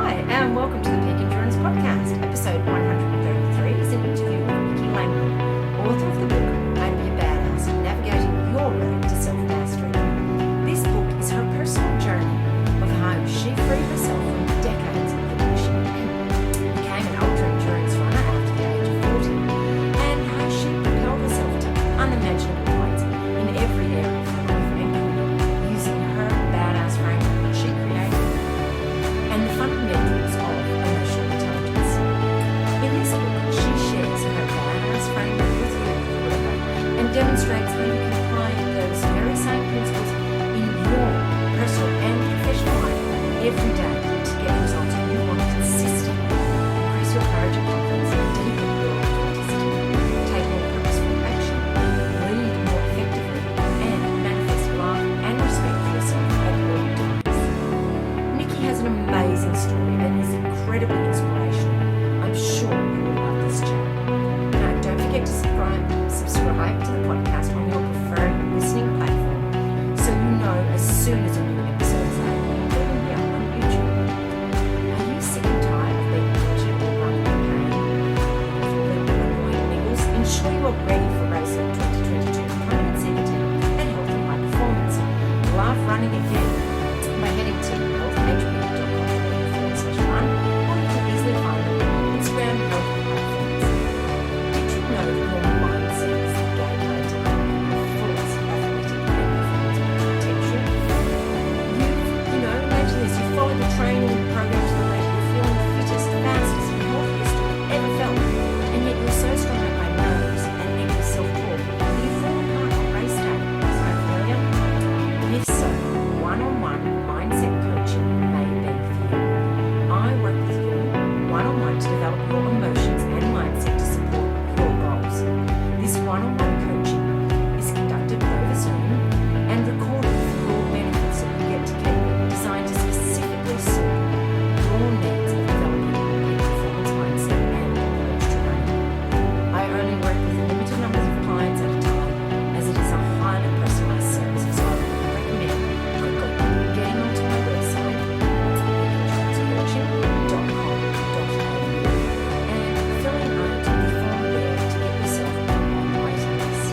Hi, and welcome to the Peak Endurance Podcast. Episode 133 is an interview with Nikki Langman, author of the book, I'd Be a Badass, Navigating Your Road to Self-Mastery. This book is her personal journey of how she freed herself from decades of addiction, became an ultra-endurance runner after the age of 40, and how she propelled herself to unimaginable heights in every area of her life and career, using her badass framework that she created, and the fundamentals of emotional intelligence. In this book, she shares her badass framework with you, and demonstrates how you can apply those very same principles in your personal and professional life every day to get the results you want consistently, increase your courage and confidence, deepen your authenticity, take more purposeful action, lead more effectively, and manifest love and respect for yourself at all times. Nikki has an amazing story and is incredibly inspirational. I'm sure you will love this chat. Now, don't forget to subscribe to the podcast on your preferred listening platform so you know as soon as a new episode is available, including here on YouTube. Are you sick and tired of being injured or running in pain with little annoying niggles? Ensure you are ready for racing 2022 confidence seeking and healthy high performance. Love running again by heading to healthhq.com/run, or you can easily find them on Instagram and health platforms. Did you know that your mindset is the gateway to unlocking your fullest athletic and performance potential? Imagine this, you follow the training program to the letter, you're feeling the fittest, fastest, and healthiest you've ever felt, and yet you're so surrounded by nerves and negative self-talk that you fall apart on race day. Is that familiar? If so, one-on-one mindset coaching may be for you. I work with you one-on-one to develop your emotions and mindset to support your goals. This one-on-one coaching is conducted over Zoom and recorded for your benefit so you get to keep, designed to specifically suit your needs of developing a peak performance mindset and approach to running. I only work with limited numbers of clients at a time, as it is a highly personalized service, so I would recommend quickly getting onto my website, peakendurancecoaching.com.au, and filling out the form there to get yourself on my waiting list. I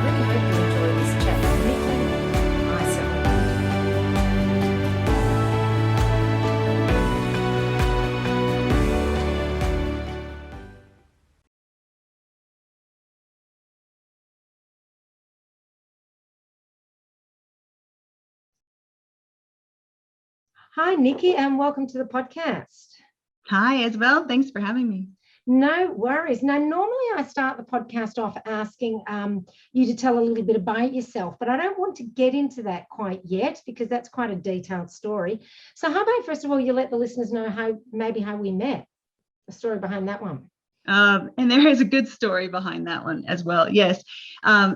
really hope you enjoy this chat with Nikki. I certainly did. Hi, Nikki, and welcome to the podcast. Hi, Isabel. Thanks for having me. No worries. Now, normally I start the podcast off asking you to tell a little bit about yourself, but I don't want to get into that quite yet because that's quite a detailed story. So how about, first of all, you let the listeners know how we met, the story behind that one. And there is a good story behind that one as well. Yes.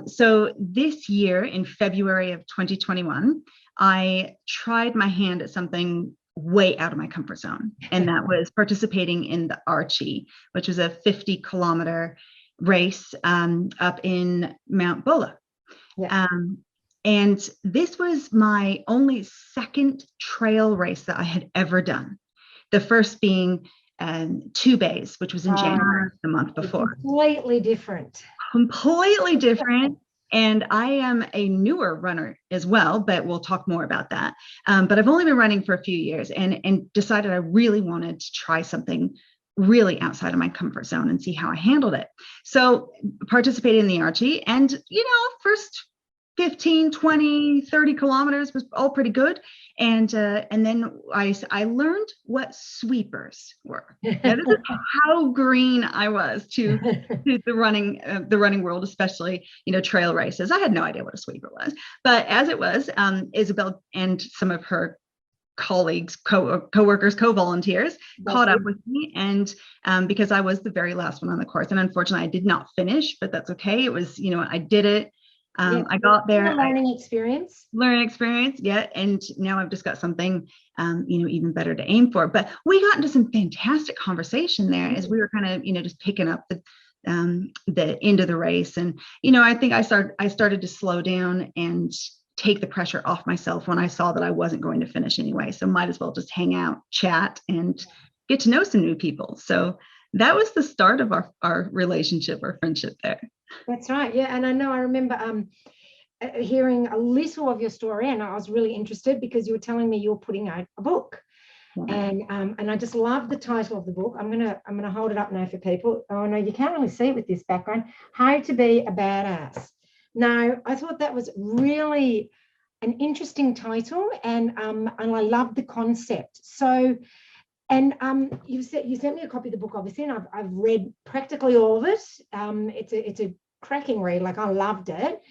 So this year in February of 2021, I tried my hand at something way out of my comfort zone. And that was participating in the Archie, which was a 50-kilometer race up in Mount Bola. Yeah. And this was my only second trail race that I had ever done. The first being Two Bays, which was in January, the month before. Completely different. And I am a newer runner as well, but we'll talk more about that. But I've only been running for a few years and decided I really wanted to try something really outside of my comfort zone and see how I handled it. So participated in the Archie, and, first 15, 20, 30 kilometers was all pretty good. And then I learned what sweepers were. Now, this is how green I was to the running world, especially, trail races. I had no idea what a sweeper was, but as it was, Isabel and some of her colleagues, co-workers, co-volunteers caught up with me, and because I was the very last one on the course, and unfortunately I did not finish, but that's okay. It was, I did it. I got there. Learning experience. Yeah. And now I've just got something, even better to aim for. But we got into some fantastic conversation there as we were kind of, just picking up the end of the race. And, I think I started to slow down and take the pressure off myself when I saw that I wasn't going to finish anyway. So might as well just hang out, chat, and get to know some new people. So that was the start of our relationship, our friendship there. That's right. Yeah. And I remember hearing a little of your story, and I was really interested because you were telling me you were putting out a book. Yeah. And I just love the title of the book. I'm gonna hold it up now for people. Oh no, you can't really see it with this background. How to Be a Badass. Now, I thought that was really an interesting title, and I love the concept. So, and you sent me a copy of the book, obviously, and I've read practically all of it. It's a cracking read. Like, I loved it.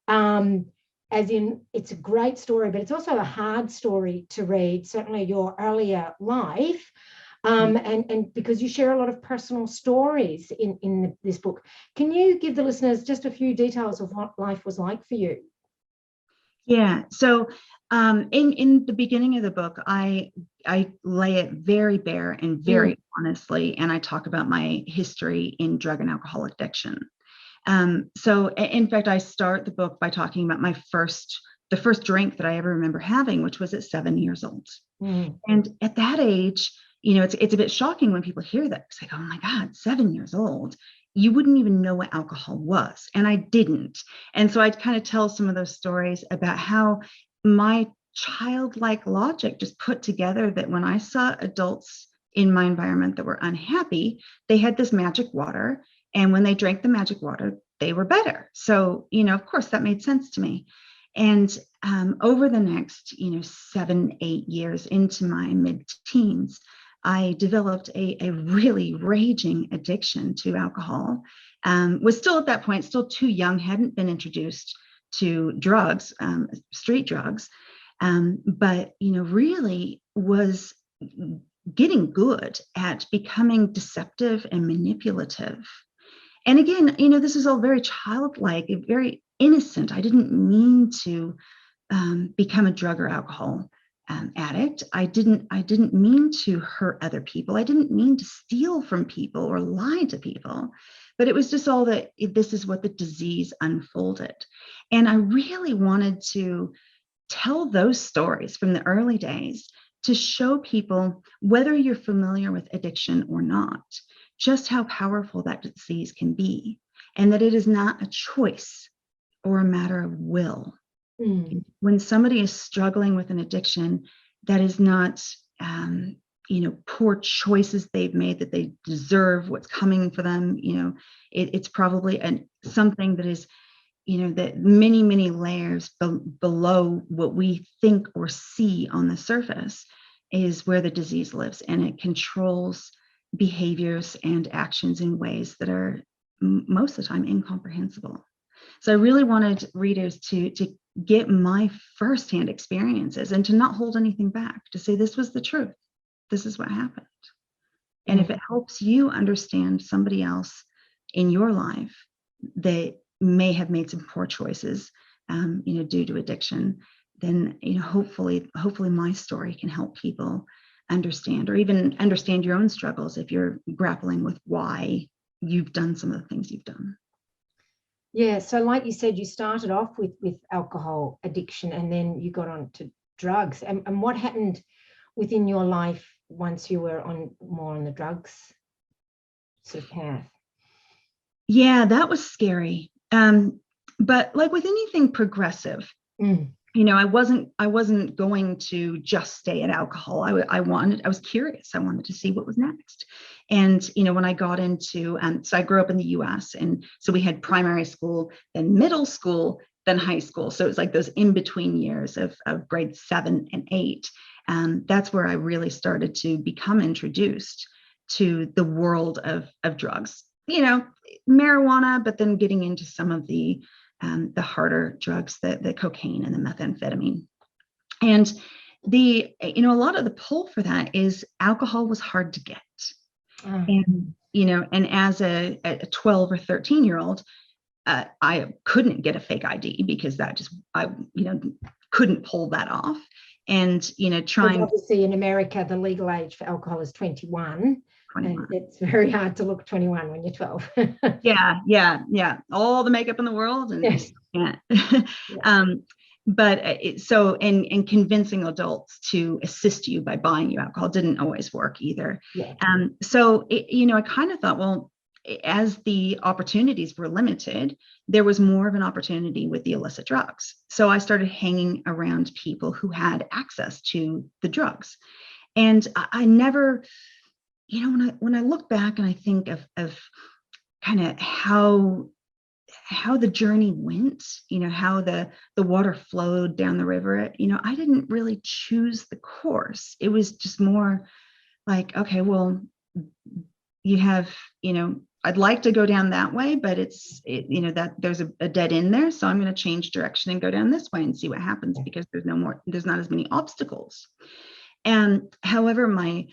As in, it's a great story, but it's also a hard story to read, certainly your earlier life. And because you share a lot of personal stories in this book. Can you give the listeners just a few details of what life was like for you? Yeah. So in the beginning of the book, I lay it very bare and very honestly, and I talk about my history in drug and alcohol addiction. So in fact, I start the book by talking about the first drink that I ever remember having, which was at 7 years old. And at that age, it's a bit shocking when people hear that. It's like, oh my God, 7 years old. You wouldn't even know what alcohol was. And I didn't. And so I'd kind of tell some of those stories about how my childlike logic just put together that when I saw adults in my environment that were unhappy, they had this magic water. And when they drank the magic water, they were better. So, of course, that made sense to me. And over the next, 7, 8 years into my mid-teens, I developed a really raging addiction to alcohol. Was still at that point, still too young, hadn't been introduced to drugs, street drugs, but, really was getting good at becoming deceptive and manipulative. And again, this is all very childlike, very innocent. I didn't mean to become a drug or alcohol addict. I didn't mean to hurt other people. I didn't mean to steal from people or lie to people, but it was just all that this is what the disease unfolded. And I really wanted to tell those stories from the early days to show people, whether you're familiar with addiction or not, just how powerful that disease can be, and that it is not a choice or a matter of will. When somebody is struggling with an addiction, that is not, poor choices they've made that they deserve what's coming for them. It's probably something that is, that many, many layers below what we think or see on the surface is where the disease lives, and it controls behaviors and actions in ways that are most of the time incomprehensible. So I really wanted readers to get my firsthand experiences and to not hold anything back, to say this was the truth. This is what happened. And if it helps you understand somebody else in your life that may have made some poor choices, due to addiction, then, hopefully my story can help people understand, or even understand your own struggles if you're grappling with why you've done some of the things you've done. Yeah, so like you said, you started off with alcohol addiction, and then you got on to drugs. And what happened within your life once you were more on the drugs sort of path? Yeah, that was scary. But like with anything progressive, I wasn't going to just stay at alcohol. I was curious. I wanted to see what was next. And, when I got into, so I grew up in the US, and so we had primary school, then middle school, then high school. So it was like those in-between years of grade 7 and 8. That's where I really started to become introduced to the world of drugs, marijuana, but then getting into some of the harder drugs, the cocaine and the methamphetamine. And a lot of the pull for that is alcohol was hard to get. And, and as a 12 or 13-year-old, I couldn't get a fake ID because I couldn't pull that off. And, trying. Obviously in America, the legal age for alcohol is 21. And it's very hard to look 21 when you're 12. Yeah. All the makeup in the world, and you can't. but and convincing adults to assist you by buying you alcohol didn't always work either. Yeah. I kind of thought, well, as the opportunities were limited, there was more of an opportunity with the illicit drugs. So I started hanging around people who had access to the drugs. And I never, when I look back and I think of kind of how the journey went, how the water flowed down the river, I didn't really choose the course. It was just more like, okay, well, you have, I'd like to go down that way, but that there's a dead end there. So I'm going to change direction and go down this way and see what happens, because there's not as many obstacles. And however, my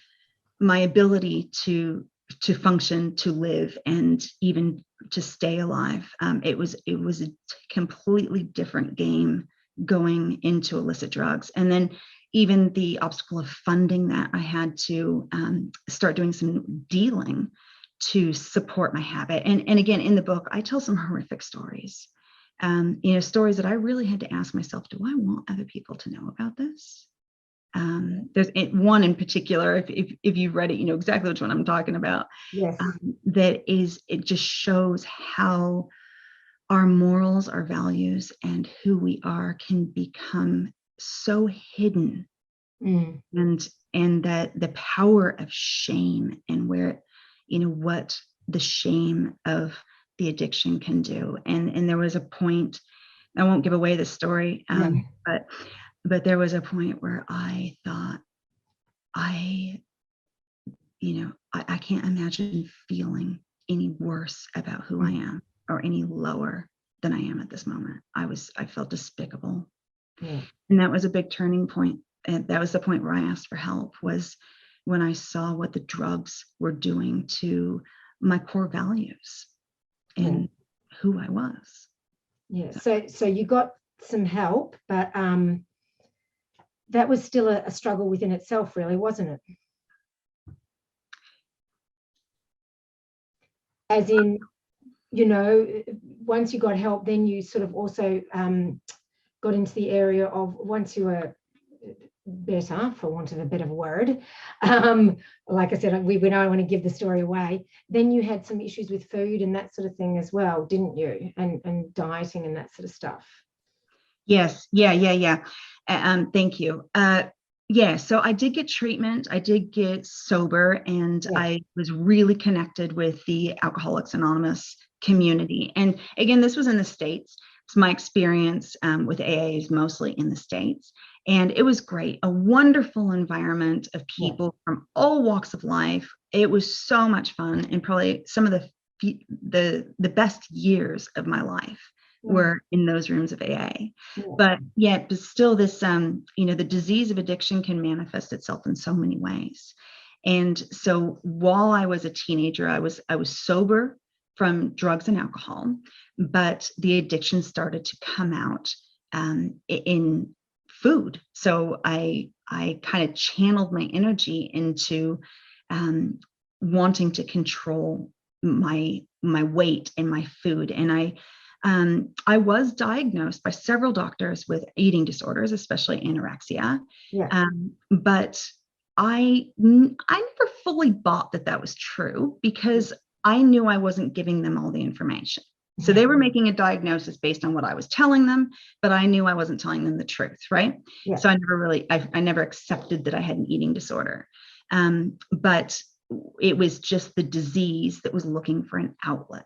ability to function, to live, and even to stay alive, it was a completely different game going into illicit drugs. And then even the obstacle of funding that, I had to start doing some dealing to support my habit. And again, in the book, I tell some horrific stories, stories that I really had to ask myself, do I want other people to know about this? There's one in particular, if you've read it, you know exactly which one I'm talking about. Yes. It just shows how our morals, our values, and who we are can become so hidden. And that the power of shame, and where, what the shame of the addiction can do. And there was a point, I won't give away the story, but there was a point where I thought, I can't imagine feeling any worse about who I am, or any lower than I am at this moment. I felt despicable. And that was a big turning point. And that was the point where I asked for help, was when I saw what the drugs were doing to my core values and who I was. Yeah. So you got some help, but that was still a struggle within itself, really, wasn't it? As in, once you got help, then you sort of also got into the area of, once you were better, for want of a better word, like I said, we don't want to give the story away, then you had some issues with food and that sort of thing as well, didn't you? And dieting and that sort of stuff. Yes. Yeah. Thank you. So I did get treatment. I did get sober, and I was really connected with the Alcoholics Anonymous community. And again, this was in the States. So my experience with AA is mostly in the States. And it was great, a wonderful environment of people from all walks of life. It was so much fun, and probably some of the best years of my life were in those rooms of AA. But still this, the disease of addiction can manifest itself in so many ways. And so while I was a teenager, I was sober from drugs and alcohol, but the addiction started to come out in food. So I kind of channeled my energy into wanting to control my weight and my food. And I was diagnosed by several doctors with eating disorders, especially anorexia. But I never fully bought that was true, because I knew I wasn't giving them all the information. So they were making a diagnosis based on what I was telling them, but I knew I wasn't telling them the truth, right? So I never accepted that I had an eating disorder. But it was just the disease that was looking for an outlet.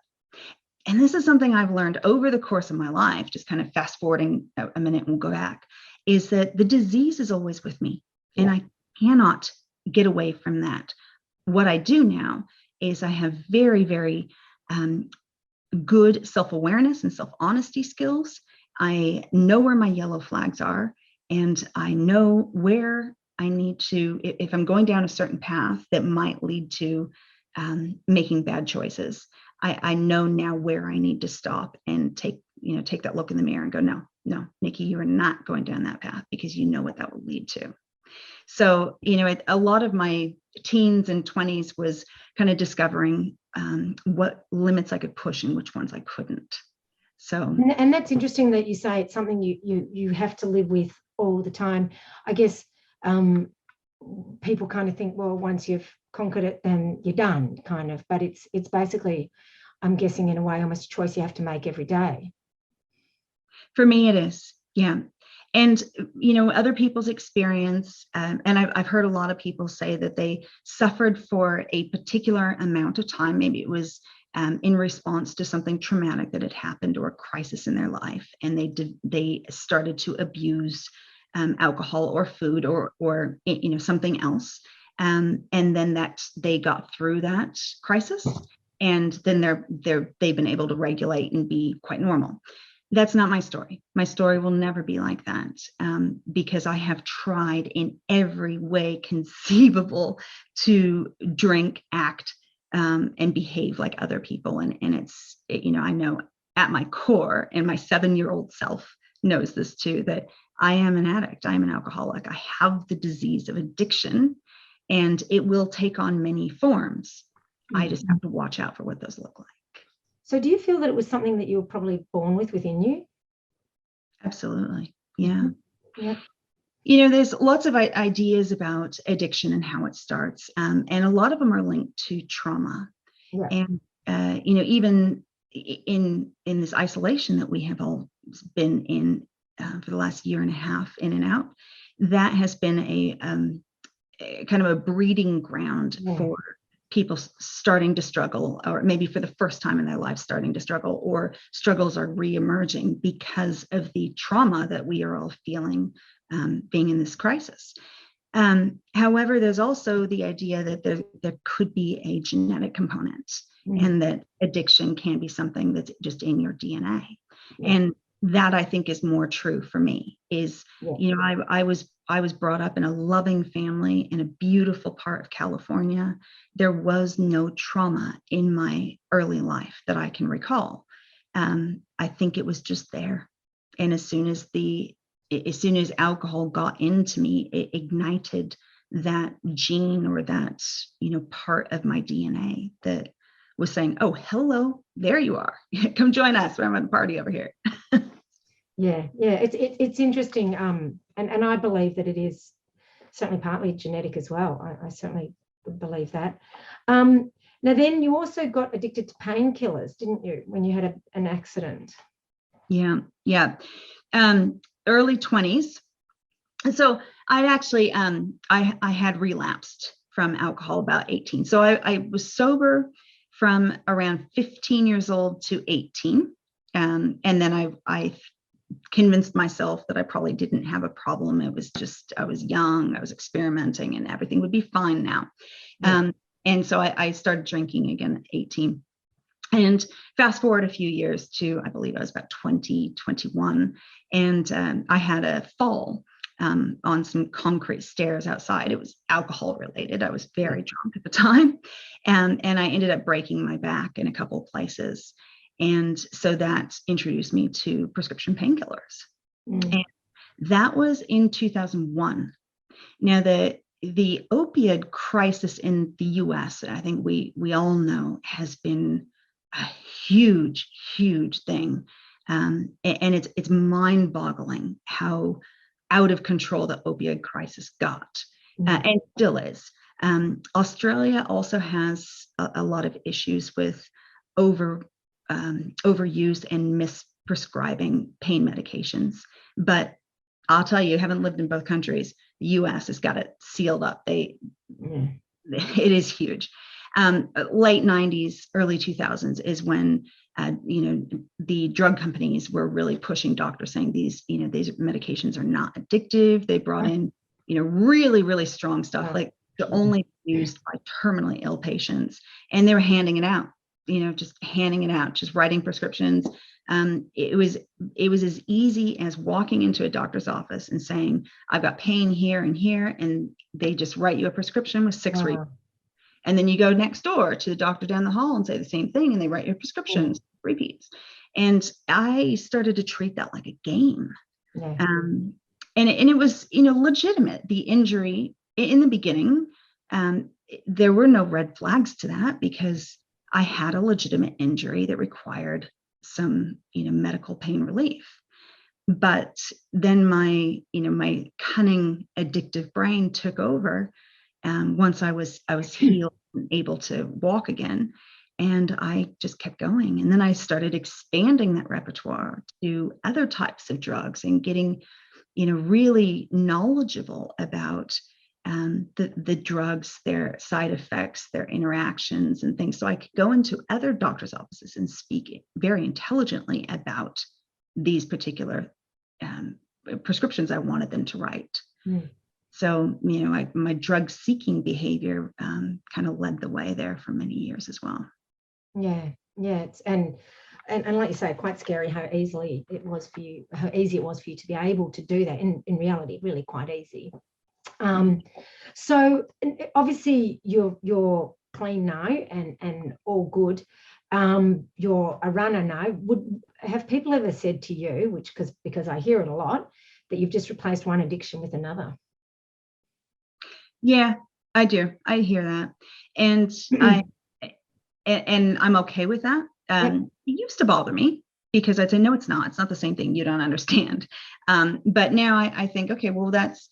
And this is something I've learned over the course of my life, just kind of fast forwarding a minute and we'll go back, is that the disease is always with me, and I cannot get away from that. What I do now is I have very, very good self-awareness and self-honesty skills. I know where my yellow flags are, and I know where I need to, if I'm going down a certain path that might lead to making bad choices, I know now where I need to stop and take that look in the mirror and go, no, Nikki, you are not going down that path, because you know what that will lead to. So, a lot of my teens and 20s was kind of discovering what limits I could push and which ones I couldn't. So, and that's interesting that you say it's something you have to live with all the time. I guess people kind of think, well, once you've conquered it, then you're done, kind of. But it's basically, I'm guessing, in a way, almost a choice you have to make every day. For me, it is. Yeah. And, other people's experience, and I've heard a lot of people say that they suffered for a particular amount of time. Maybe it was in response to something traumatic that had happened or a crisis in their life. And they started to abuse alcohol or food or something else. And then that they got through that crisis, and then they've been able to regulate and be quite normal. That's not my story. My story will never be like that, because I have tried in every way conceivable to drink, act, and behave like other people. And it's, I know at my core, and my 7-year-old self knows this too, that I am an addict. I am an alcoholic. I have the disease of addiction, and it will take on many forms. Mm-hmm. I just have to watch out for what those look like. So do you feel that it was something that you were probably born with within you? Absolutely. Yeah. Yeah. There's lots of ideas about addiction and how it starts. And a lot of them are linked to trauma. Yeah. And, even in this isolation that we have all been in for the last year and a half, in and out, that has been a kind of a breeding ground for people starting to struggle, or maybe for the first time in their lives starting to struggle, or struggles are re-emerging because of the trauma that we are all feeling being in this crisis. However, there's also the idea that there could be a genetic component, and that addiction can be something that's just in your DNA. And that, I think, is more true for me. Is I was brought up in a loving family in a beautiful part of California. There was no trauma in my early life that I can recall. I think it was just there. And as soon as alcohol got into me, it ignited that gene, or that, part of my DNA that was saying, oh, hello, there you are. Come join us. We're having a party over here. Yeah. It's interesting. And I believe that it is certainly partly genetic as well. I certainly believe that. Now, then you also got addicted to painkillers, didn't you, when you had an accident? Yeah. Early 20s. So I'd actually, I had relapsed from alcohol about 18. So I was sober from around 15 years old to 18. And then I convinced myself that I probably didn't have a problem. It was just, I was young, I was experimenting, and everything would be fine now. And so I started drinking again at 18. And fast forward a few years to, I believe I was about 20, 21. And I had a fall on some concrete stairs outside. It was alcohol related. I was very drunk at the time. And I ended up breaking my back in a couple of places. And so that introduced me to prescription painkillers. And that was in 2001. Now, the opioid crisis in the US, I think we all know, has been a huge, huge thing. And it's mind-boggling how out of control the opioid crisis got, and still is. Australia also has a lot of issues with overuse and misprescribing pain medications. But I'll tell you, having lived in both countries, the US has got it sealed up. It is huge. Late 90s, early 2000s is when the drug companies were really pushing doctors, saying these medications are not addictive. They brought in really, really strong stuff, like to only be used by terminally ill patients, and they were handing it out. Just writing prescriptions. It was as easy as walking into a doctor's office and saying, I've got pain here and here, and they just write you a prescription with 6 repeats. And then you go next door to the doctor down the hall and say the same thing, and they write your prescriptions, repeats. And I started to treat that like a game. And it was, legitimate. The injury in the beginning, there were no red flags to that, because I had a legitimate injury that required some, medical pain relief. But then my cunning, addictive brain took over. Once I was healed and able to walk again, and I just kept going. And then I started expanding that repertoire to other types of drugs and getting, really knowledgeable about the drugs, their side effects, their interactions and things. So I could go into other doctors' offices and speak very intelligently about these particular prescriptions I wanted them to write. Mm. So, my drug seeking behavior kind of led the way there for many years as well. Yeah. It's, and like you say, quite scary how easy it was for you to be able to do that. In reality, really quite easy. So obviously you're clean now and all good. You're a runner now. Have people ever said to you, because I hear it a lot, that you've just replaced one addiction with another? Yeah, I do. I hear that. And I'm okay with that. It used to bother me because I'd say, no, it's not. It's not the same thing. You don't understand. But now I think, okay, well, that's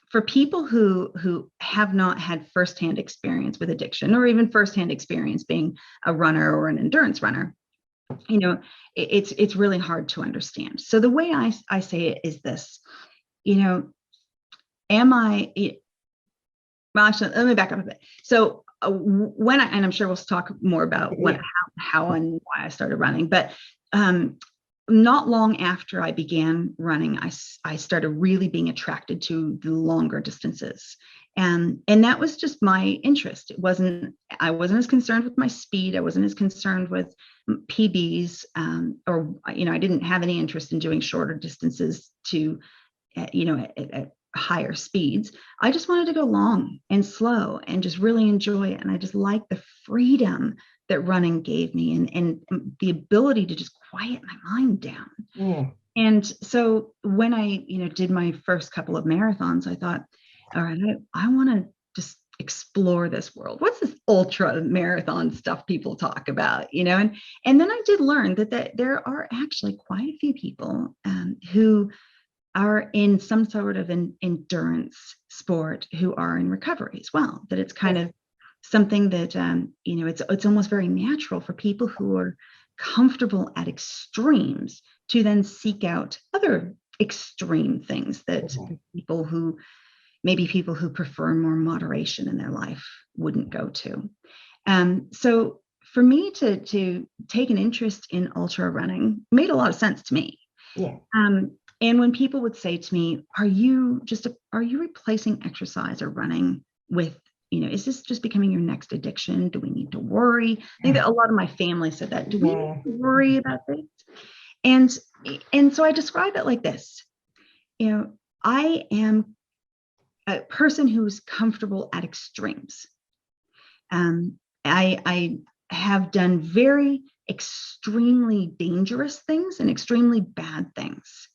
for people who have not had firsthand experience with addiction, or even firsthand experience being a runner or an endurance runner. It's really hard to understand. So the way I say it is this, well, actually, let me back up a bit. So and I'm sure we'll talk more about how and why I started running, but not long after I began running, I started really being attracted to the longer distances. And that was just my interest. I wasn't as concerned with my speed. I wasn't as concerned with PBs, or, I didn't have any interest in doing shorter distances to, at higher speeds. I just wanted to go long and slow and just really enjoy it. And I just liked the freedom that running gave me and the ability to just quiet my mind down. Yeah. And so when I, did my first couple of marathons, I thought, all right, I want to just explore this world. What's this ultra marathon stuff people talk about, and then I did learn that there are actually quite a few people who are in some sort of an endurance sport who are in recovery as well, that it's kind of something that, it's almost very natural for people who are comfortable at extremes to then seek out other extreme things that people who prefer more moderation in their life wouldn't go to. So for me to take an interest in ultra running made a lot of sense to me. Yeah. And when people would say to me, are you replacing exercise or running with, is this just becoming your next addiction? Do we need to worry? I think that a lot of my family said that. Do we need to worry about this? And so I describe it like this. I am a person who's comfortable at extremes. I have done very extremely dangerous things and extremely bad things.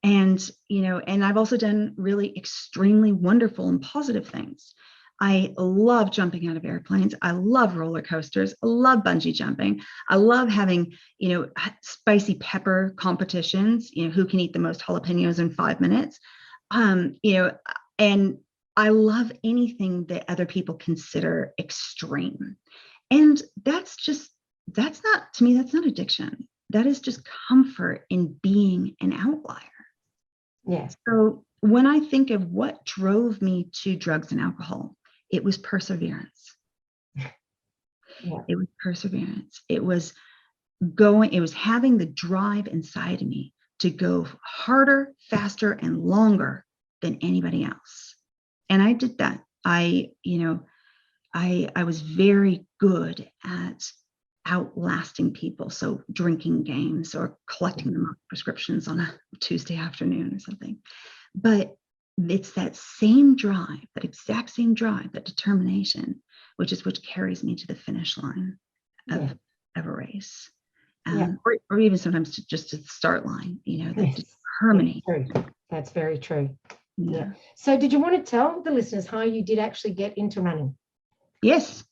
And I've also done really extremely wonderful and positive things. I love jumping out of airplanes. I love roller coasters. I love bungee jumping. I love having, spicy pepper competitions, who can eat the most jalapenos in 5 minutes. And I love anything that other people consider extreme. And that's not, to me, that's not addiction. That is just comfort in being an outlier. Yeah. So when I think of what drove me to drugs and alcohol, it was perseverance. Yeah. It was perseverance. It was having the drive inside of me to go harder, faster, and longer than anybody else. And I did that. I was very good at outlasting people. So drinking games or collecting them prescriptions on a Tuesday afternoon or something. But it's that same drive, that exact same drive, that determination, which carries me to the finish line of a race. Or even sometimes just to the start line, the harmony. That's very true. Yeah. So did you want to tell the listeners how you did actually get into running? Yes.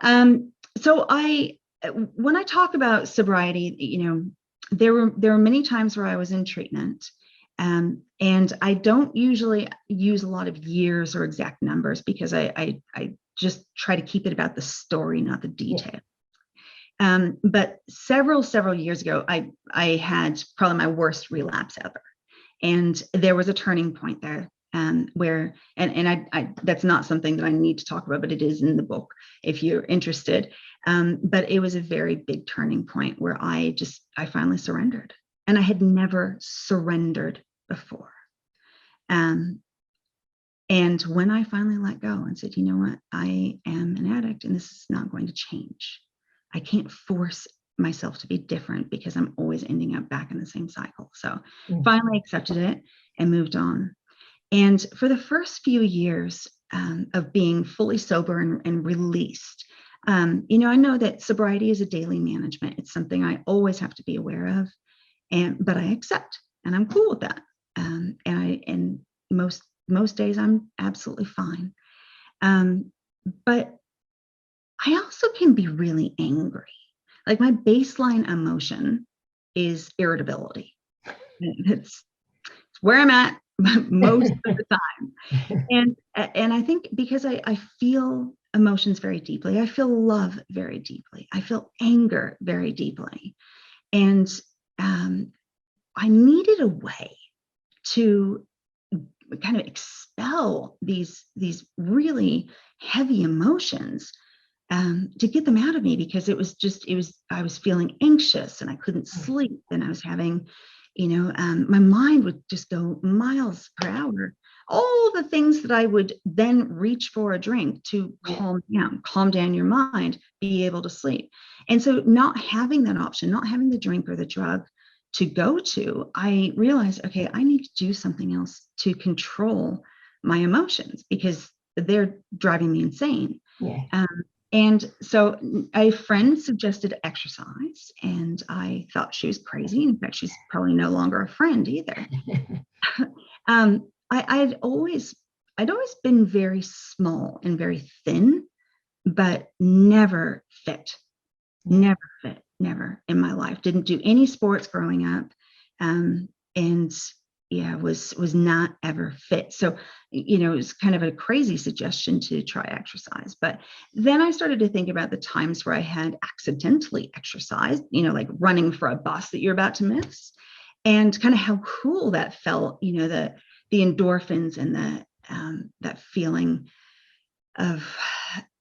So when I talk about sobriety, there were many times where I was in treatment. And I don't usually use a lot of years or exact numbers because I just try to keep it about the story, not the detail. But several years ago, I had probably my worst relapse ever. And there was a turning point there where, and I that's not something that I need to talk about, but it is in the book if you're interested. But it was a very big turning point where I finally surrendered. And I had never surrendered before. And when I finally let go and said, you know what, I am an addict and this is not going to change. I can't force myself to be different because I'm always ending up back in the same cycle. So finally accepted it and moved on. And for the first few years of being fully sober and released, I know that sobriety is a daily management. It's something I always have to be aware of, but I accept and I'm cool with that. And most days I'm absolutely fine. But I also can be really angry. Like my baseline emotion is irritability. It's where I'm at most of the time. And I think because I feel emotions very deeply, I feel love very deeply, I feel anger very deeply. And I needed a way to kind of expel these really heavy emotions to get them out of me, because I was feeling anxious and I couldn't sleep, and I was having, my mind would just go miles per hour. All the things that I would then reach for a drink to calm down your mind, be able to sleep. And so not having that option, not having the drink or the drug to go to, I realized, okay, I need to do something else to control my emotions because they're driving me insane. Yeah. And so a friend suggested exercise, and I thought she was crazy. In fact, she's probably no longer a friend either. I'd always been very small and very thin, but never fit in my life. Didn't do any sports growing up. And was not ever fit. So, it was kind of a crazy suggestion to try exercise. But then I started to think about the times where I had accidentally exercised, like running for a bus that you're about to miss, and kind of how cool that felt, the endorphins and that feeling of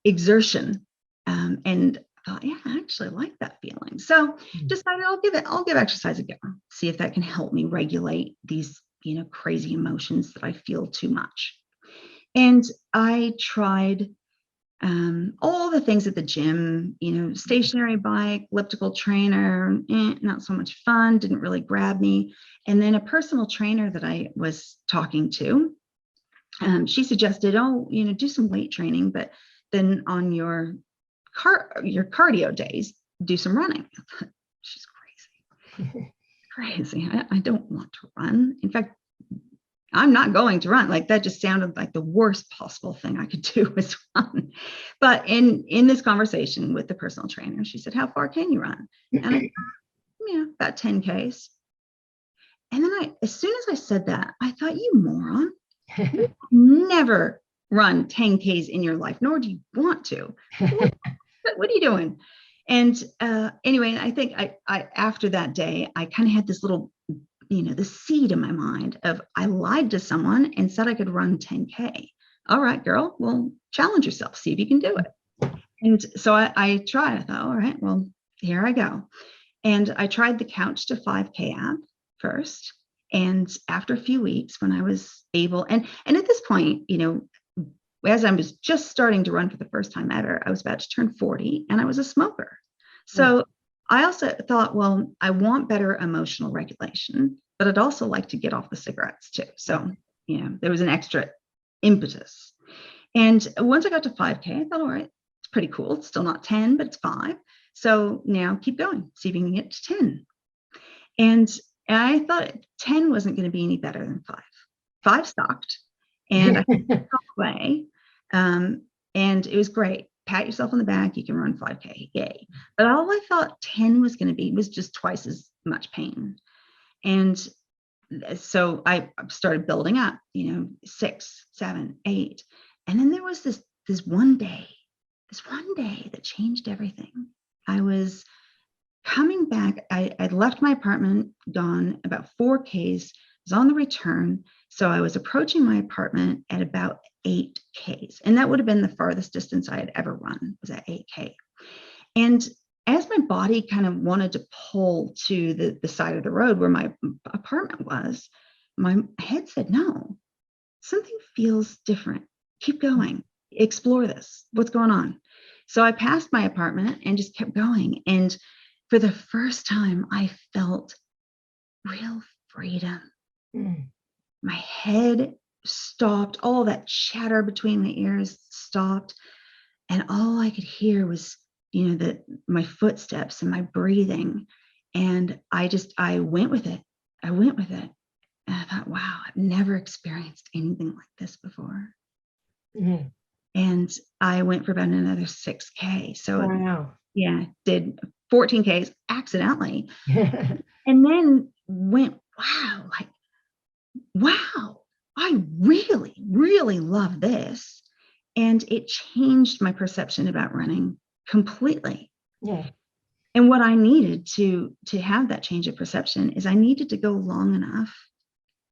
exertion. And I thought, yeah, I actually like that feeling. So decided I'll give exercise a go, see if that can help me regulate these, crazy emotions that I feel too much. And I tried all the things at the gym, stationary bike, elliptical trainer, not so much fun, didn't really grab me. And then a personal trainer that I was talking to, she suggested, do some weight training, but then on your cardio days, do some running. She's crazy. I don't want to run. In fact, I'm not going to run. Like that just sounded like the worst possible thing I could do was run. But in this conversation with the personal trainer, she said, how far can you run? And I thought, about 10 Ks. And then as soon as I said that, I thought, you moron, you never run 10 Ks in your life, nor do you want to. What are you doing? And anyway, I think I after that day, I kind of had this little, the seed in my mind of I lied to someone and said I could run 10K. All right, girl, well, challenge yourself, see if you can do it. And so I tried. I thought, all right, well, here I go. And I tried the couch to 5K app first. And after a few weeks, when I was able, and at this point, as I was just starting to run for the first time ever, I was about to turn 40 and I was a smoker. So I also thought, well, I want better emotional regulation, but I'd also like to get off the cigarettes too. So, there was an extra impetus. And once I got to 5K, I thought, all right, it's pretty cool. It's still not 10, but it's 5. So now keep going, see if you can get to 10. And I thought 10 wasn't going to be any better than 5. 5 stopped. And I walked away, and it was great. pat yourself on the back, you can run 5K, yay. But all I thought 10 was going to be was just twice as much pain. And so I started building up, 6, 7, 8. And then there was this one day that changed everything. I was coming back. I'd left my apartment, gone about 4Ks, was on the return. So I was approaching my apartment at about 8Ks. And that would have been the farthest distance I had ever run, was at 8K. And as my body kind of wanted to pull to the side of the road where my apartment was, my head said, no, something feels different. Keep going. Explore this. What's going on? So I passed my apartment and just kept going. And for the first time, I felt real freedom. My head stopped. All that chatter between my ears stopped. And all I could hear was, my footsteps and my breathing. And I went with it. And I thought, wow, I've never experienced anything like this before. Mm-hmm. And I went for about another 6K. So wow. Yeah, did 14Ks accidentally. And then went, wow, I really, really love this. And it changed my perception about running completely. Yeah. And what I needed to have that change of perception is I needed to go long enough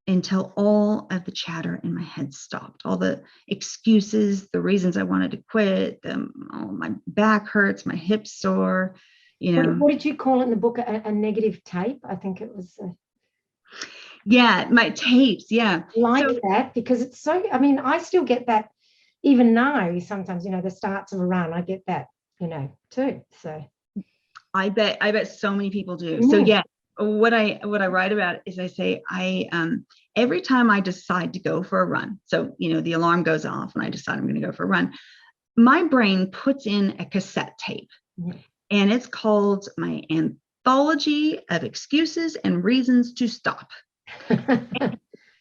until all of the chatter in my head stopped, all the excuses, the reasons I wanted to quit, my back hurts, my hips sore, What did you call it in the book? A negative tape? I think it was. Yeah, my tapes. Yeah. That, because it's so, I still get that even now. Sometimes, the starts of a run, I get that, too. So I bet so many people do. So yeah, what I write about is I say every time I decide to go for a run, so the alarm goes off and I decide I'm going to go for a run, my brain puts in a cassette tape, and it's called my anthology of excuses and reasons to stop. As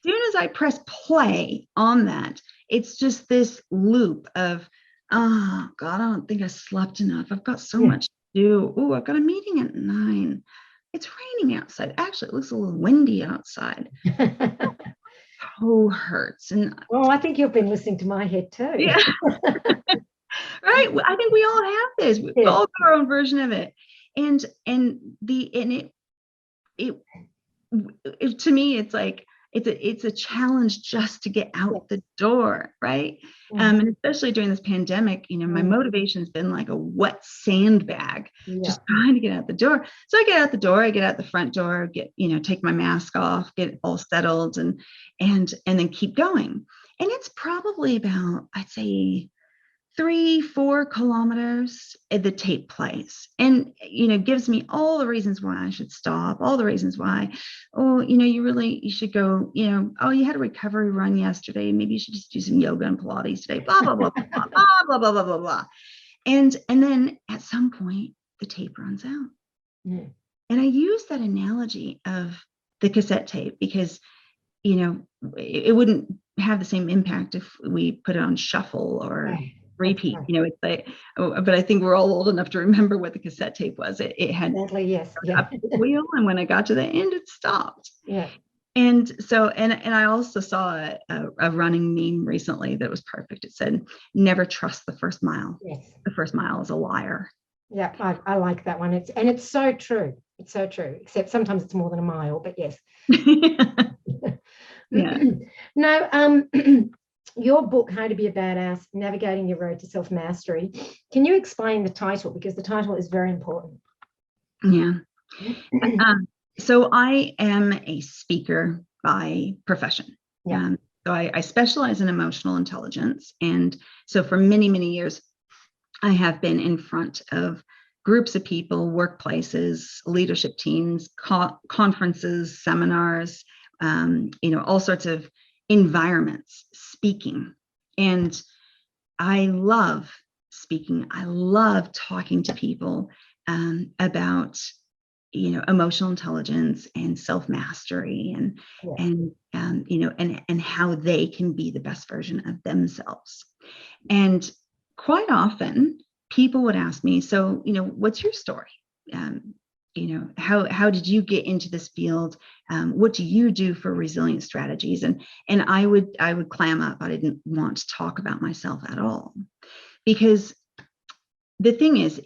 soon as I press play on that, it's just this loop of, oh God, I don't think I slept enough. I've got so much to do. Oh, I've got a meeting at 9. It's raining outside. Actually, it looks a little windy outside. Toe hurts. And I think you've been listening to my head too. Yeah. Right. I think we all have this. We've all got our own version of it. And it to me, it's like it's a challenge just to get out the door, right? And especially during this pandemic, my motivation's been like a wet sandbag, just trying to get out the door. So I get out the door, I get out the front door, take my mask off, get all settled, and then keep going. And it's probably about, I'd say, 3-4 kilometers, the tape plays and, gives me all the reasons why I should stop, all the reasons why, you should go, you had a recovery run yesterday. Maybe you should just do some yoga and Pilates today, blah, blah, blah, blah, blah, blah, blah, blah, blah, blah. And then at some point the tape runs out. And I use that analogy of the cassette tape because, it wouldn't have the same impact if we put it on shuffle or repeat. It's like, but I think we're all old enough to remember what the cassette tape was. It had up the wheel, and when I got to the end, it stopped. And so, and I also saw a running meme recently that was perfect. It said, "Never trust the first mile. The first mile is a liar." Yeah, I like that one. It's so true. It's so true. Except sometimes it's more than a mile, but yes. Yeah. No, your book, How to Be a Badass, Navigating Your Road to Self-Mastery. Can you explain the title? Because the title is very important. Yeah. So I am a speaker by profession. So I specialize in emotional intelligence. And so for many, many years, I have been in front of groups of people, workplaces, leadership teams, conferences, seminars, all sorts of environments, speaking. And I love speaking. I love talking to people about, emotional intelligence and self-mastery and how they can be the best version of themselves. And quite often people would ask me, so, what's your story? How did you get into this field? What do you do for resilient strategies? And I would clam up. I didn't want to talk about myself at all, because the thing is,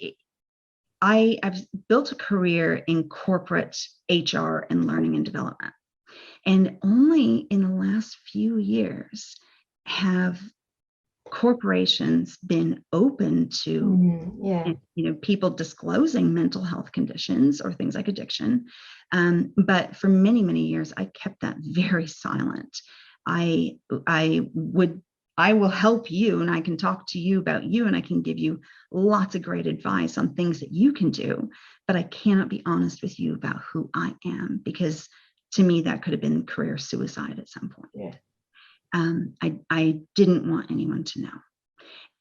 I've built a career in corporate HR and learning and development. And only in the last few years have corporations been open to people disclosing mental health conditions or things like addiction. But for many, many years, I kept that very silent. I will help you, and I can talk to you about you, and I can give you lots of great advice on things that you can do, but I cannot be honest with you about who I am, because to me, that could have been career suicide at some point. Yeah. I didn't want anyone to know.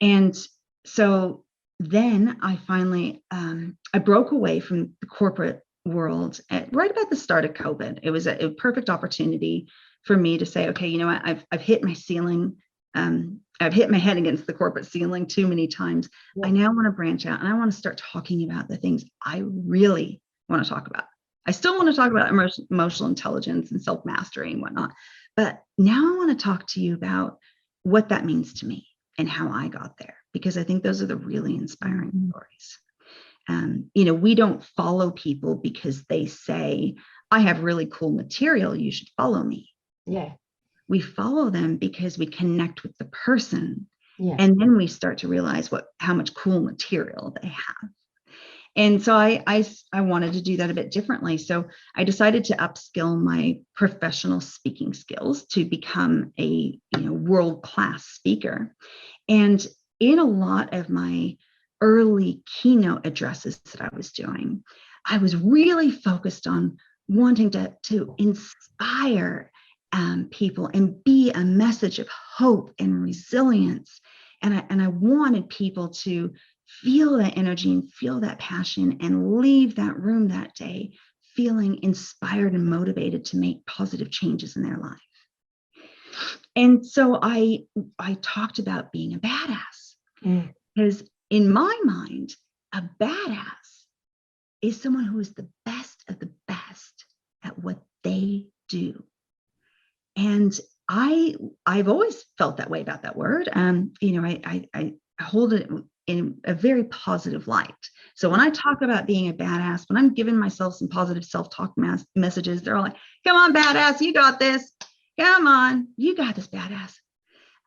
And so then I finally, I broke away from the corporate world right about the start of COVID. It was a perfect opportunity for me to say, okay, you know what, I've hit my ceiling. I've hit my head against the corporate ceiling too many times. Yeah. I now want to branch out, and I want to start talking about the things I really want to talk about. I still want to talk about emotional intelligence and self-mastery and whatnot. But now I want to talk to you about what that means to me and how I got there, because I think those are the really inspiring stories. We don't follow people because they say, I have really cool material, you should follow me. Yeah. We follow them because we connect with the person. Yeah. And then we start to realize how much cool material they have. And so I wanted to do that a bit differently. So I decided to upskill my professional speaking skills to become a world-class speaker. And in a lot of my early keynote addresses that I was doing, I was really focused on wanting to inspire people and be a message of hope and resilience. And I wanted people to feel that energy and feel that passion and leave that room that day feeling inspired and motivated to make positive changes in their life. And so I talked about being a badass, because in my mind, a badass is someone who is the best of the best at what they do. And I've always felt that way about that word. I hold it in a very positive light. So when I talk about being a badass, when I'm giving myself some positive self-talk messages, they're all like, come on, badass, you got this. Come on, you got this, badass.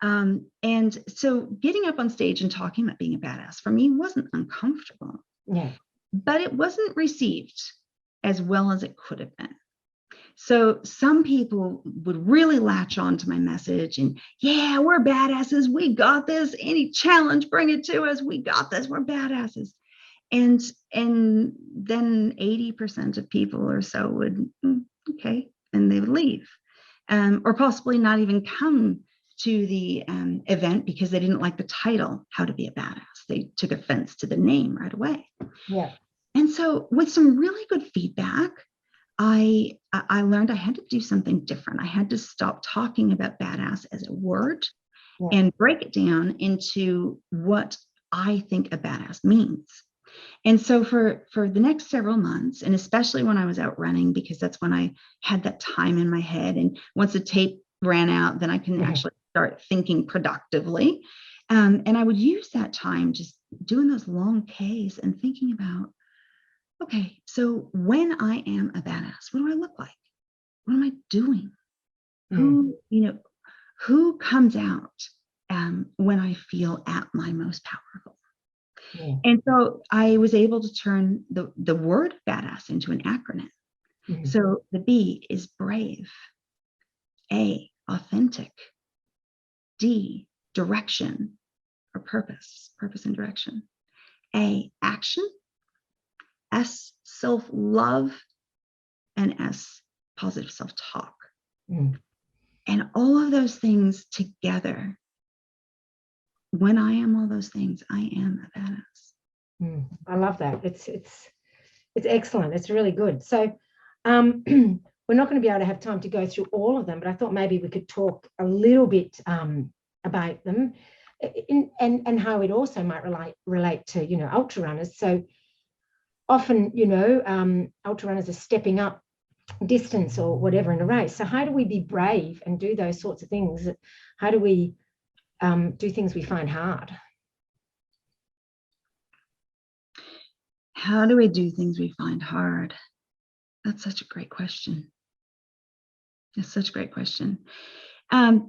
And so getting up on stage and talking about being a badass for me wasn't uncomfortable. Yeah. But it wasn't received as well as it could have been. So some people would really latch on to my message and, yeah, we're badasses. We got this. Any challenge, bring it to us. We got this. We're badasses. And then 80% of people or so would, okay, and they would leave, or possibly not even come to the event because they didn't like the title, How to Be a Badass. They took offense to the name right away. Yeah. And so with some really good feedback, I learned I had to do something different. I had to stop talking about badass as a word and break it down into what I think a badass means. And so for the next several months, and especially when I was out running, because that's when I had that time in my head. And once the tape ran out, then I can actually start thinking productively. And I would use that time just doing those long Ks and thinking about, okay, so when I am a badass, what do I look like? What am I doing? Who comes out when I feel at my most powerful? Yeah. And so I was able to turn the word badass into an acronym. Mm-hmm. So the B is brave, A, authentic, D, direction or purpose and direction, A, action, S, self-love, and S, positive self-talk. And all of those things together, when I am all those things, I am a badass. I love that. It's excellent. It's really good. So we're not going to be able to have time to go through all of them, but I thought maybe we could talk a little bit about them. and how it also might relate to, you know, ultra runners. So often, you know, ultra runners are stepping up distance or whatever in a race. So how do we be brave and do those sorts of things? How do we do things we find hard? How do we do things we find hard? That's such a great question. That's such a great question. I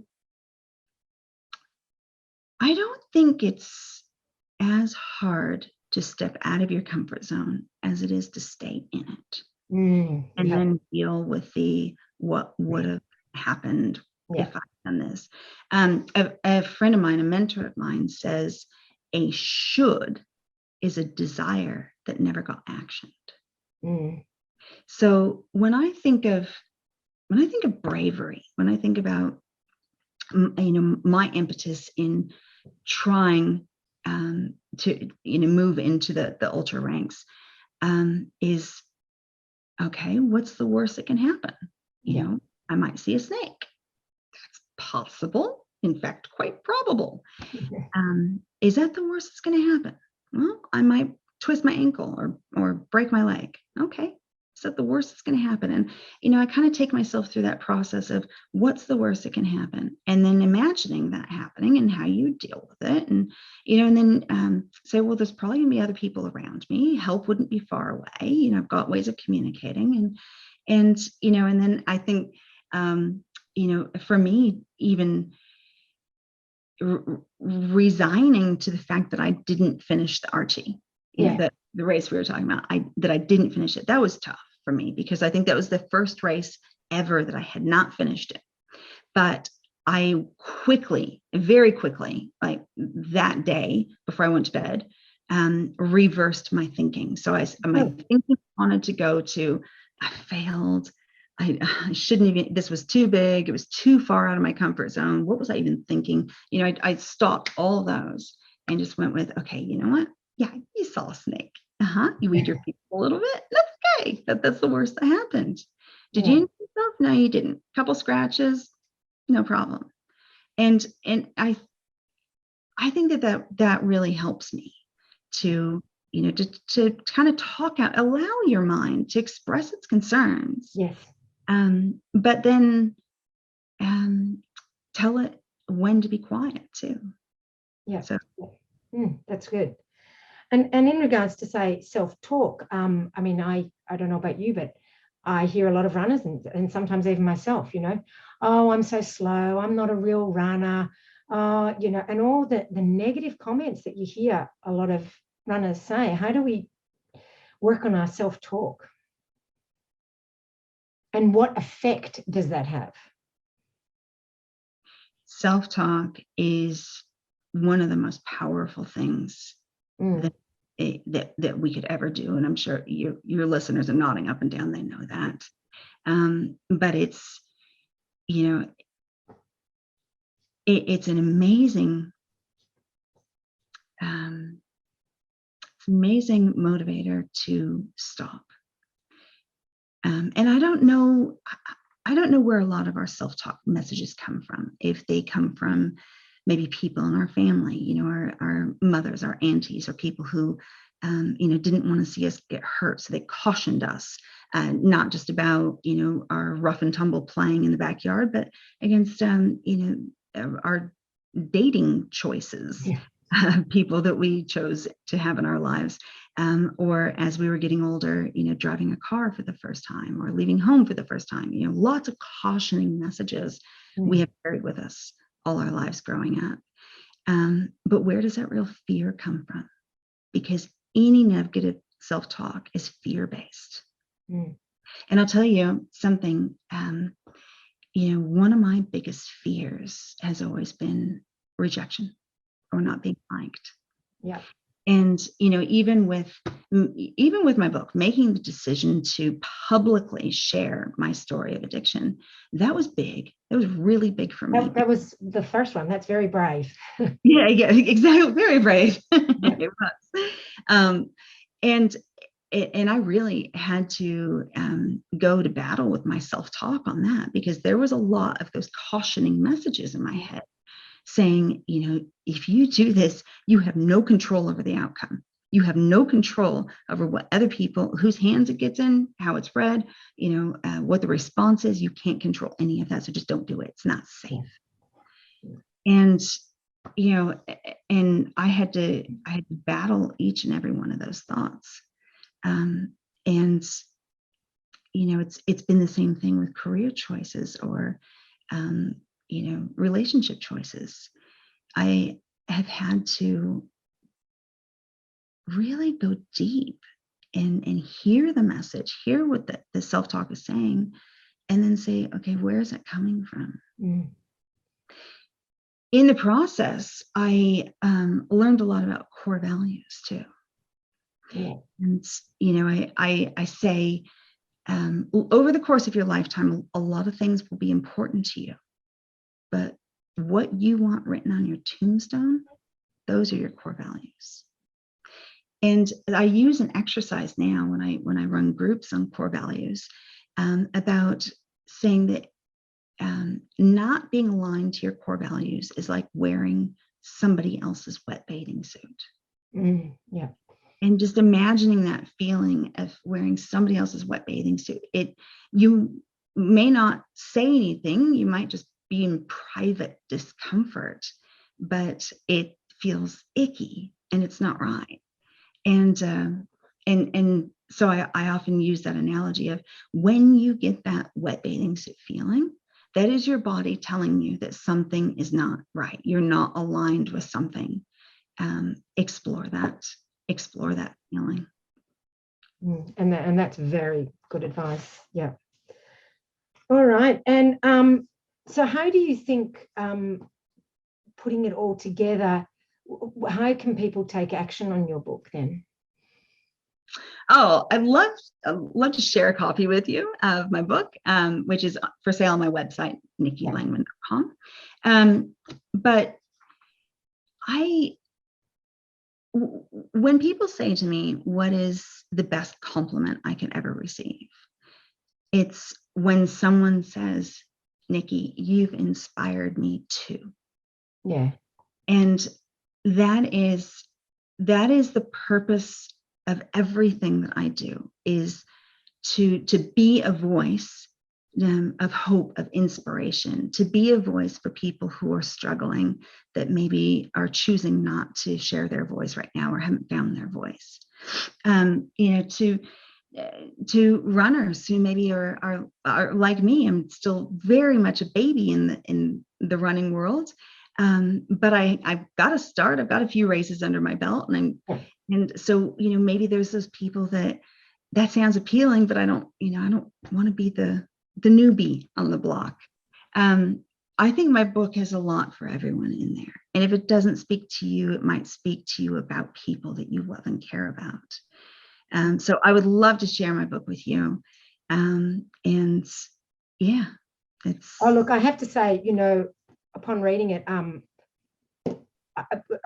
don't think it's as hard to step out of your comfort zone as it is to stay in it. And then deal with the what would have happened if I'd done this. A friend of mine, a mentor of mine, says a should is a desire that never got actioned. So when I think of bravery, when I think about, you know, my impetus in trying to, you know, move into the ultra ranks, is, okay, what's the worst that can happen? You know, I might see a snake. That's possible. In fact, quite probable. Is that the worst that's going to happen? Well, I might twist my ankle or break my leg. Okay. Is that the worst that's going to happen? And, you know, I kind of take myself through that process of what's the worst that can happen, and then imagining that happening and how you deal with it. And, you know, and then say, well, there's probably going to be other people around me. Help wouldn't be far away. You know, I've got ways of communicating. And, you know, and then I think, you know, for me, even resigning to the fact that I didn't finish the Archie, you know, that the race we were talking about, that I didn't finish it. That was tough for me, because I think that was the first race ever that I had not finished it. But I quickly, very quickly, like that day before I went to bed, reversed my thinking. So my thinking wanted to go to, I failed. I shouldn't even, this was too big. It was too far out of my comfort zone. What was I even thinking? You know, I stopped all of those and just went with, okay, you know what? Yeah, you saw a snake. You weed your people a little bit. That's okay. That's the worst that happened. Did you injure yourself? No, you didn't. Couple scratches, no problem. And I think that really helps me to, you know, to kind of talk out, allow your mind to express its concerns. Yes. But then tell it when to be quiet too. Yeah. So that's good. And in regards to, say, self-talk, I mean, I don't know about you, but I hear a lot of runners and sometimes even myself, you know, oh, I'm so slow. I'm not a real runner. You know, and all the negative comments that you hear a lot of runners say. How do we work on our self-talk? And what effect does that have? Self-talk is one of the most powerful things that we could ever do. And I'm sure your listeners are nodding up and down. They know that. But it's, you know, it's an amazing, motivator to stop. And I don't know where a lot of our self-talk messages come from. If they come from maybe people in our family, you know, our mothers, our aunties, or people who, you know, didn't want to see us get hurt. So they cautioned us, not just about, you know, our rough and tumble playing in the backyard, but against, you know, our dating choices, people that we chose to have in our lives. Or as we were getting older, you know, driving a car for the first time or leaving home for the first time, you know, lots of cautioning messages we have carried with us all our lives growing up. But where does that real fear come from? Because any negative self-talk is fear-based. And I'll tell you something, you know, one of my biggest fears has always been rejection or not being liked. Yeah. And, you know, even with my book, making the decision to publicly share my story of addiction, that was big. It was really big for me. That was the first one. That's very brave. Yeah, exactly. Very brave. It was. And I really had to go to battle with my self-talk on that, because there was a lot of those cautioning messages in my head saying, if you do this, you have no control over the outcome. You have no control over what other people, whose hands it gets in, how it's read, what the response is. You can't control any of that. So just don't do it. It's not safe. And, and I had to battle each and every one of those thoughts. And, it's been the same thing with career choices or, relationship choices. I have had to really go deep and hear the message, hear what the self-talk is saying, and then say, okay, where is it coming from? In the process, I learned a lot about core values too. Yeah. And, I say, over the course of your lifetime, a lot of things will be important to you, but what you want written on your tombstone, those are your core values. And I use an exercise now when I run groups on core values, about saying that not being aligned to your core values is like wearing somebody else's wet bathing suit. Yeah. And just imagining that feeling of wearing somebody else's wet bathing suit. You may not say anything, you might just be in private discomfort, but it feels icky and it's not right. And so I often use that analogy of when you get that wet bathing suit feeling, that is your body telling you that something is not right. You're not aligned with something. Explore that feeling. And that's very good advice. Yeah. All right. And so how do you think, putting it all together, how can people take action on your book then? Oh, I'd love to share a copy with you of my book, which is for sale on my website, nikkilangman.com. But when people say to me, what is the best compliment I can ever receive? It's when someone says, Nikki, you've inspired me too. Yeah. And that is the purpose of everything that I do, is to be a voice of hope, of inspiration, to be a voice for people who are struggling, that maybe are choosing not to share their voice right now or haven't found their voice. To runners who maybe are like me. I'm still very much a baby in the running world. But I've got to start. I've got a few races under my belt, and so maybe there's those people that sounds appealing, but I don't want to be the newbie on the block. I think my book has a lot for everyone in there, and if it doesn't speak to you, it might speak to you about people that you love and care about. So I would love to share my book with you, and yeah, it's. Oh, look, I have to say, upon reading it,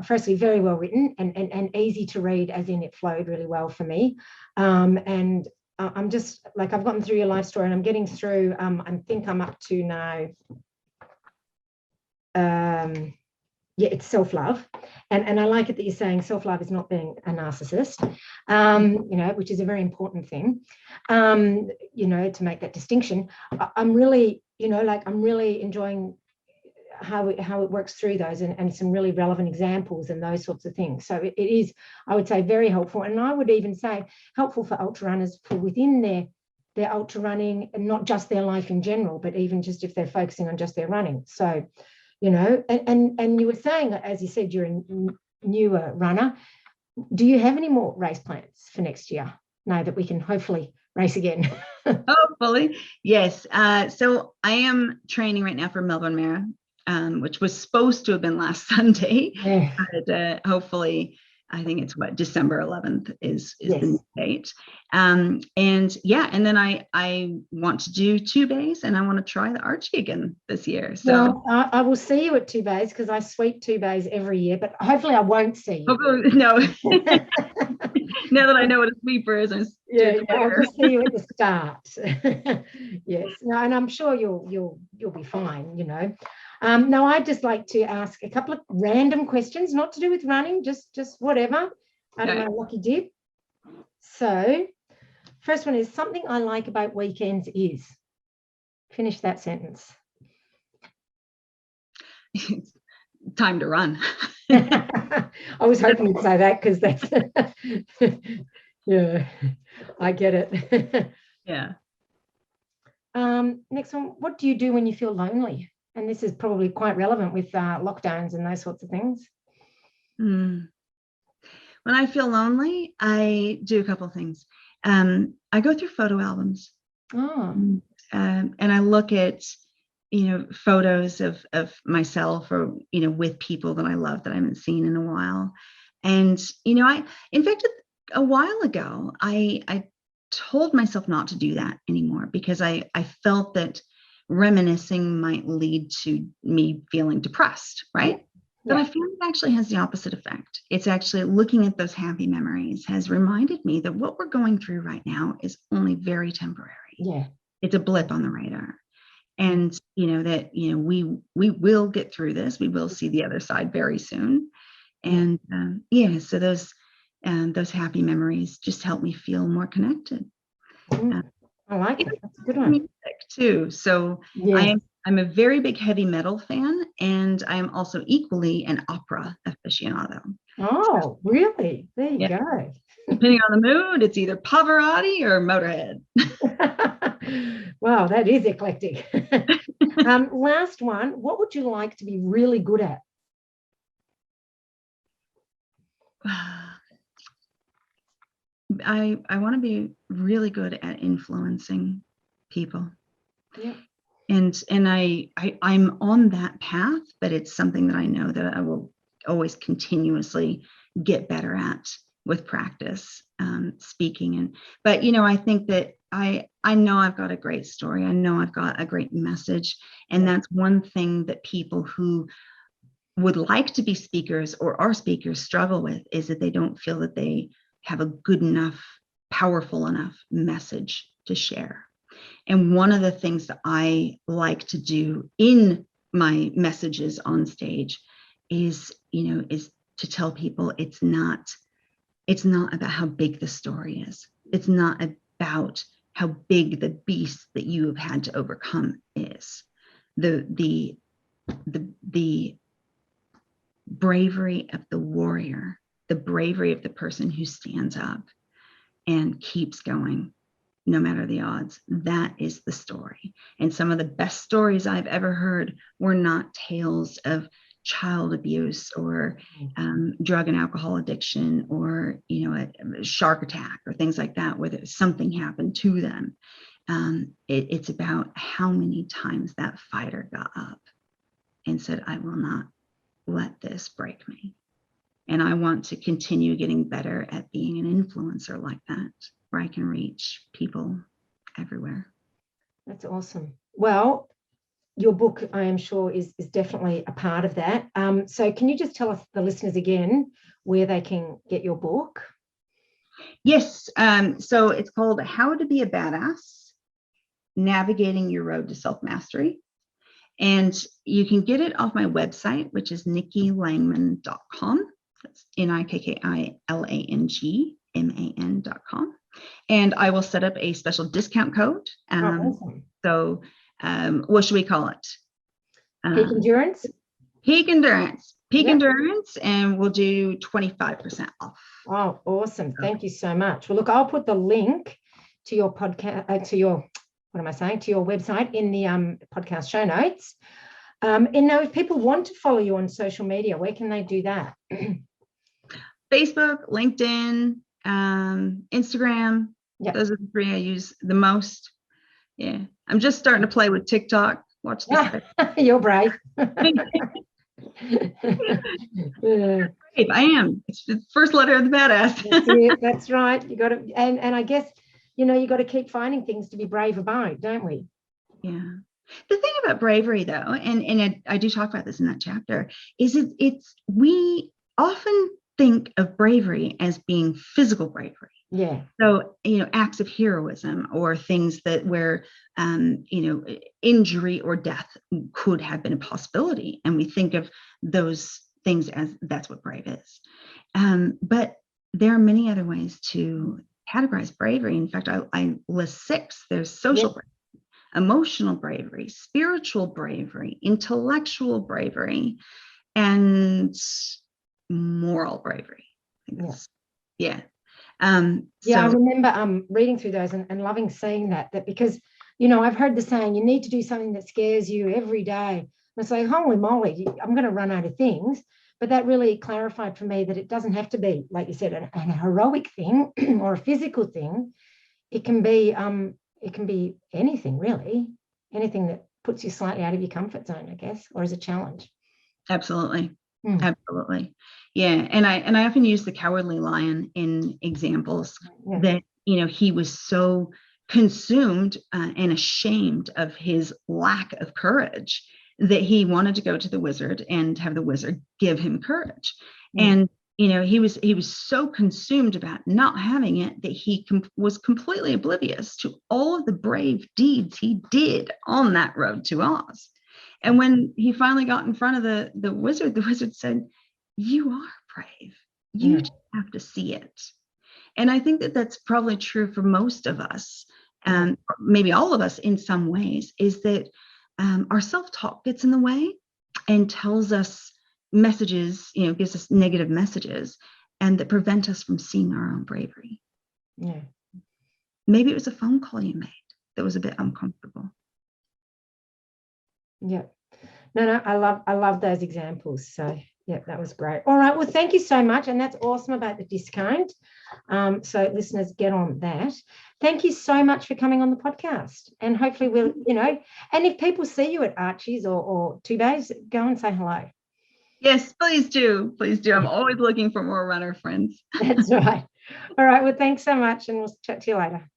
firstly, very well written and easy to read, as in it flowed really well for me. And I'm just like, I've gotten through your life story and I'm getting through, I think I'm up to now, it's self-love. And I like it that you're saying self-love is not being a narcissist, which is a very important thing, to make that distinction. I'm really, I'm really enjoying how it works through those and some really relevant examples and those sorts of things. So it is, I would say, very helpful. And I would even say helpful for ultra runners, for within their ultra running, and not just their life in general, but even just if they're focusing on just their running. So, and you were saying, as you said, you're a newer runner. Do you have any more race plans for next year, now that we can hopefully race again? Hopefully, yes. So I am training right now for Melbourne Marathon, which was supposed to have been last Sunday, but hopefully, I think it's December 11th is yes. The new date. And then I want to do 2 bays, and I want to try the Archie again this year. So well, I will see you at 2 bays, because I sweep 2 bays every year, but hopefully I won't see you. No. Now that I know what a sweeper is, I'll just see you at the start. Yes, no, and I'm sure you'll be fine. No, I'd just like to ask a couple of random questions, not to do with running, just whatever. I don't know, lucky dip. So, first one is, something I like about weekends is. Finish that sentence. Time to run. I was hoping you'd say that, because that's yeah, I get it. Yeah. Next one, what do you do when you feel lonely? And this is probably quite relevant with lockdowns and those sorts of things. When I feel lonely, I do a couple of things. I go through photo albums. And I look at, photos of myself, or, with people that I love that I haven't seen in a while. And, in fact, a while ago, I told myself not to do that anymore, because I felt that reminiscing might lead to me feeling depressed, right? But I feel it actually has the opposite effect. It's actually looking at those happy memories has reminded me that what we're going through right now is only very temporary. Yeah. It's a blip on the radar. And, that, we will get through this. We will see the other side very soon. And so those happy memories just help me feel more connected. I like it. That's a good one. Music too. So I'm a very big heavy metal fan, and I'm also equally an opera aficionado. Oh, really? There you go. Depending on the mood, it's either Pavarotti or Motorhead. Wow, that is eclectic. Last one, what would you like to be really good at? I want to be really good at influencing people. Yeah. And I'm on that path, but it's something that I know that I will always continuously get better at with practice, speaking. But I think that I know I've got a great story. I know I've got a great message. And that's one thing that people who would like to be speakers or are speakers struggle with, is that they don't feel that they have a good enough, powerful enough message to share. And one of the things that I like to do in my messages on stage is to tell people it's not about how big the story is. It's not about how big the beast that you have had to overcome is. The bravery of the warrior, the bravery of the person who stands up and keeps going no matter the odds. That is the story. And some of the best stories I've ever heard were not tales of child abuse or drug and alcohol addiction, or a shark attack or things like that, where something happened to them. It's about how many times that fighter got up and said, I will not let this break me. And I want to continue getting better at being an influencer like that, where I can reach people everywhere. That's awesome. Well, your book, I am sure, is definitely a part of that. So can you just tell us, the listeners, again, where they can get your book? Yes. So it's called How to Be a Badass, Navigating Your Road to Self-Mastery. And you can get it off my website, which is nikkilangman.com. That's NIKKILANGMAN.com. And I will set up a special discount code. Awesome. So what should we call it? Peak Endurance? Peak Endurance. Endurance, and we'll do 25% off. Oh, awesome. Thank you so much. Well, look, I'll put the link to your podcast, to your website in the podcast show notes. And now, if people want to follow you on social media, where can they do that? Facebook, LinkedIn, Instagram. Yep. Those are the three I use the most. Yeah. I'm just starting to play with TikTok. Watch this. You're brave. I am. It's the first letter of the badass. That's right. You got to, and I guess, you got to keep finding things to be brave about, don't we? Yeah. The thing about bravery, though, and I do talk about this in that chapter, is we often think of bravery as being physical bravery. Yeah. So, acts of heroism or things that where, injury or death could have been a possibility. And we think of those things as that's what brave is. But there are many other ways to categorize bravery. In fact, I list 6. There's social bravery, emotional bravery, spiritual bravery, intellectual bravery, and moral bravery. Yeah. I remember reading through those and loving seeing that because, I've heard the saying, you need to do something that scares you every day. And I say, holy moly, I'm going to run out of things. But that really clarified for me that it doesn't have to be, like you said, a heroic thing or a physical thing. It can be anything, really, anything that puts you slightly out of your comfort zone, I guess, or as a challenge. Absolutely. Absolutely. Yeah. And I often use the cowardly lion in examples that, he was so consumed and ashamed of his lack of courage that he wanted to go to the wizard and have the wizard give him courage. And, he was so consumed about not having it that he was completely oblivious to all of the brave deeds he did on that road to Oz. And when he finally got in front of the wizard said, "You are brave. You just have to see it." And I think that that's probably true for most of us, and maybe all of us in some ways, is that our self-talk gets in the way and tells us messages, gives us negative messages, and that prevent us from seeing our own bravery. Yeah. Maybe it was a phone call you made that was a bit uncomfortable. Yeah. No, I love those examples. So yeah, that was great. All right. Well, thank you so much. And that's awesome about the discount. So listeners, get on that. Thank you so much for coming on the podcast. And hopefully we'll, and if people see you at Archie's or Two Bays, go and say hello. Yes, please do. Please do. I'm always looking for more runner friends. That's right. All right. Well, thanks so much. And we'll chat to you later.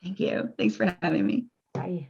Thank you. Thanks for having me. Bye.